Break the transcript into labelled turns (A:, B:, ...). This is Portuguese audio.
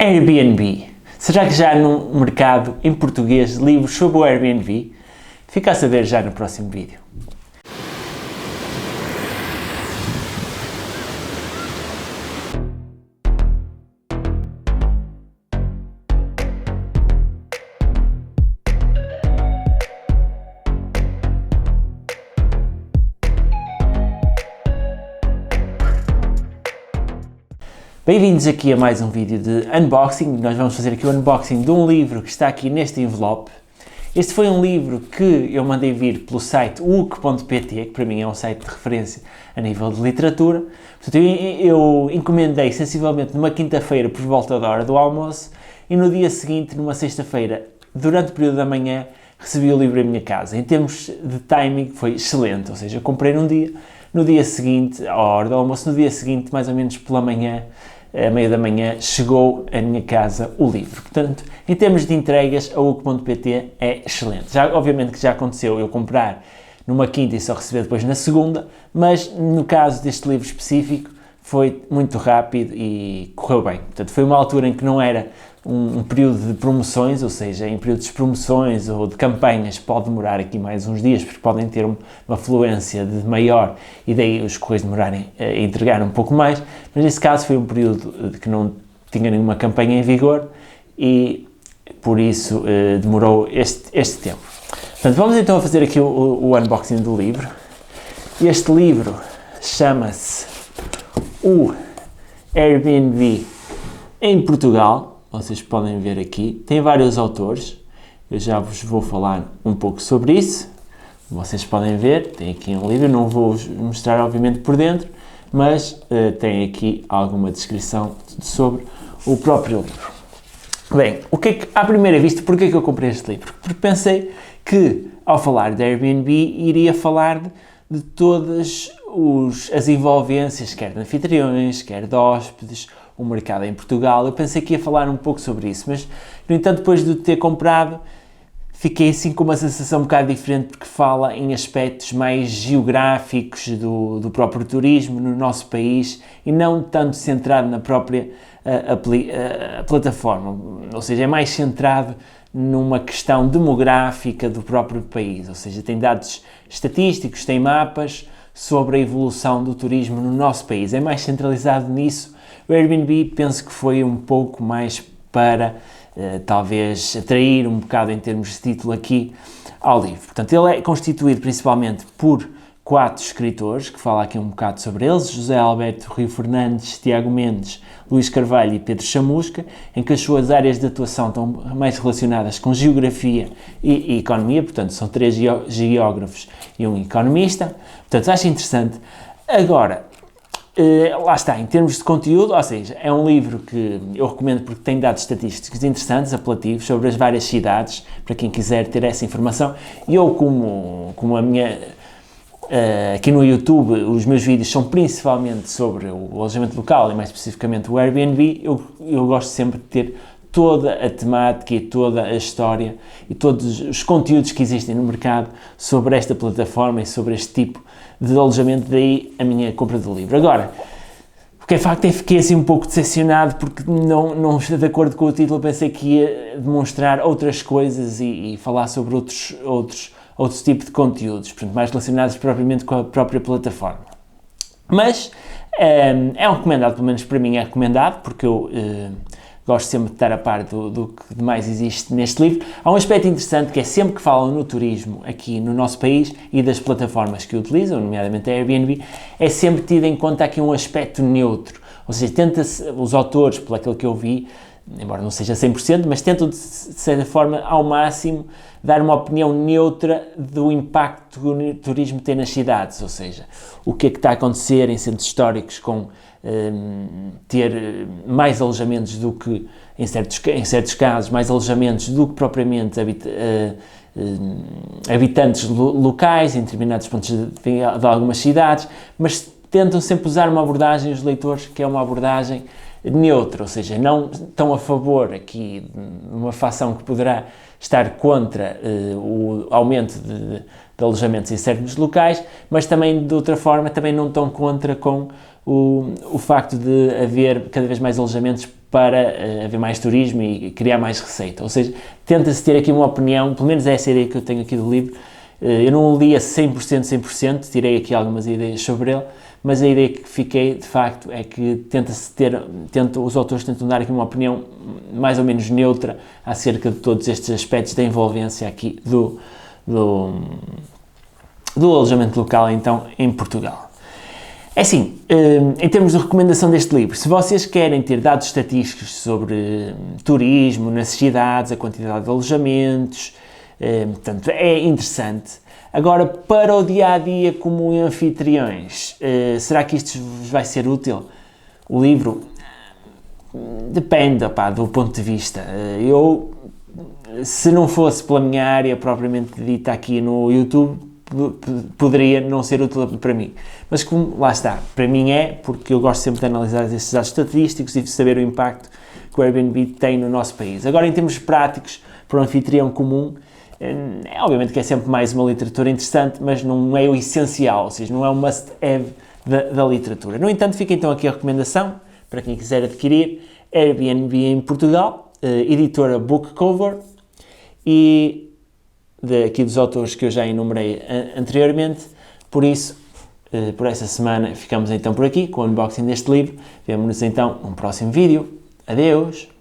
A: Airbnb. Será que já há no mercado em português livros sobre o Airbnb? Fica a saber já no próximo vídeo. Bem-vindos aqui a mais um vídeo de unboxing. Nós vamos fazer aqui o unboxing de um livro que está aqui neste envelope. Este foi um livro que eu mandei vir pelo site wook.pt, que para mim é um site de referência a nível de literatura. Portanto, eu encomendei sensivelmente numa quinta-feira por volta da hora do almoço e no dia seguinte, numa sexta-feira, durante o período da manhã, recebi o livro em minha casa. Em termos de timing foi excelente, ou seja, eu comprei num dia, no dia seguinte, à hora do almoço, no dia seguinte, mais ou menos pela manhã, à meia da manhã, chegou à minha casa o livro. Portanto, em termos de entregas, a wook.pt é excelente. Obviamente que já aconteceu eu comprar numa quinta e só receber depois na segunda, mas no caso deste livro específico foi muito rápido e correu bem. Portanto, foi uma altura em que não era um período de promoções, ou seja, em períodos de promoções ou de campanhas pode demorar aqui mais uns dias, porque podem ter uma fluência de maior e daí os correios demorarem a entregar um pouco mais, mas nesse caso foi um período de que não tinha nenhuma campanha em vigor e por isso demorou este tempo. Portanto, vamos então a fazer aqui o unboxing do livro. Este livro chama-se O Airbnb em Portugal. Vocês podem ver aqui, tem vários autores, eu já vos vou falar um pouco sobre isso, vocês podem ver, tem aqui um livro, não vou mostrar obviamente por dentro, mas tem aqui alguma descrição sobre o próprio livro. Bem, à primeira vista, porquê é que eu comprei este livro? Porque pensei que, ao falar de Airbnb, iria falar de todas as envolvências, quer de anfitriões, quer de hóspedes, o mercado em Portugal. Eu pensei que ia falar um pouco sobre isso, mas, no entanto, depois de ter comprado, fiquei assim com uma sensação um bocado diferente, porque fala em aspectos mais geográficos do próprio turismo no nosso país e não tanto centrado na própria a plataforma, ou seja, é mais centrado numa questão demográfica do próprio país, ou seja, tem dados estatísticos, tem mapas sobre a evolução do turismo no nosso país, é mais centralizado nisso. O Airbnb penso que foi um pouco mais para talvez atrair um bocado em termos de título aqui ao livro. Portanto, ele é constituído principalmente por 4 escritores, que fala aqui um bocado sobre eles: José Alberto Rio Fernandes, Tiago Mendes, Luís Carvalho e Pedro Chamusca, em que as suas áreas de atuação estão mais relacionadas com geografia e economia, portanto são 3 geógrafos e um economista. Portanto, acho interessante. Agora, lá está, em termos de conteúdo, ou seja, é um livro que eu recomendo porque tem dados estatísticos interessantes, apelativos, sobre as várias cidades, para quem quiser ter essa informação. E eu, como a minha... aqui no YouTube, os meus vídeos são principalmente sobre o alojamento local e mais especificamente o Airbnb, eu gosto sempre de ter toda a temática e toda a história e todos os conteúdos que existem no mercado sobre esta plataforma e sobre este tipo de alojamento, daí a minha compra do livro. Agora, o que é facto é que fiquei assim um pouco decepcionado porque não estou de acordo com o título, pensei que ia demonstrar outras coisas e falar sobre outros tipos de conteúdos, portanto, mais relacionados propriamente com a própria plataforma. Mas é um recomendado, pelo menos para mim é recomendado, porque eu gosto sempre de estar a par do que mais existe neste livro. Há um aspecto interessante que é sempre que falam no turismo aqui no nosso país e das plataformas que utilizam, nomeadamente a Airbnb, é sempre tido em conta aqui um aspecto neutro, ou seja, os autores, por aquilo que eu vi, embora não seja 100%, mas tentam de certa forma ao máximo dar uma opinião neutra do impacto que o turismo tem nas cidades, ou seja, o que é que está a acontecer em centros históricos com ter mais alojamentos do que, em certos casos, mais alojamentos do que propriamente habitantes locais em determinados pontos de algumas cidades, mas tentam sempre usar uma abordagem, os leitores, que é uma abordagem neutra, ou seja, não estão a favor aqui de uma facção que poderá estar contra o aumento de alojamentos em certos locais, mas também, de outra forma, também não estão contra com o facto de haver cada vez mais alojamentos para haver mais turismo e criar mais receita. Ou seja, tenta-se ter aqui uma opinião, pelo menos é essa a ideia que eu tenho aqui do livro. Eu não o li a 100%, tirei aqui algumas ideias sobre ele, mas a ideia que fiquei, de facto, é que os autores tentam dar aqui uma opinião mais ou menos neutra acerca de todos estes aspectos da envolvência aqui do alojamento local, então, em Portugal. É assim, em termos de recomendação deste livro, se vocês querem ter dados estatísticos sobre turismo nas cidades, a quantidade de alojamentos, portanto, é interessante. Agora, para o dia-a-dia como anfitriões, será que isto vai ser útil? O livro depende, do ponto de vista. Se não fosse pela minha área propriamente dita aqui no YouTube, poderia não ser útil para mim. Mas como, lá está, para mim porque eu gosto sempre de analisar esses dados estatísticos e de saber o impacto que o Airbnb tem no nosso país. Agora, em termos práticos, para um anfitrião comum, obviamente que é sempre mais uma literatura interessante, mas não é o essencial, ou seja, não é o must-have da literatura. No entanto, fica então aqui a recomendação, para quem quiser adquirir, Airbnb em Portugal, editora Bookcover, e aqui dos autores que eu já enumerei anteriormente. Por isso, por esta semana, ficamos então por aqui com o unboxing deste livro. Vemo-nos então num próximo vídeo. Adeus!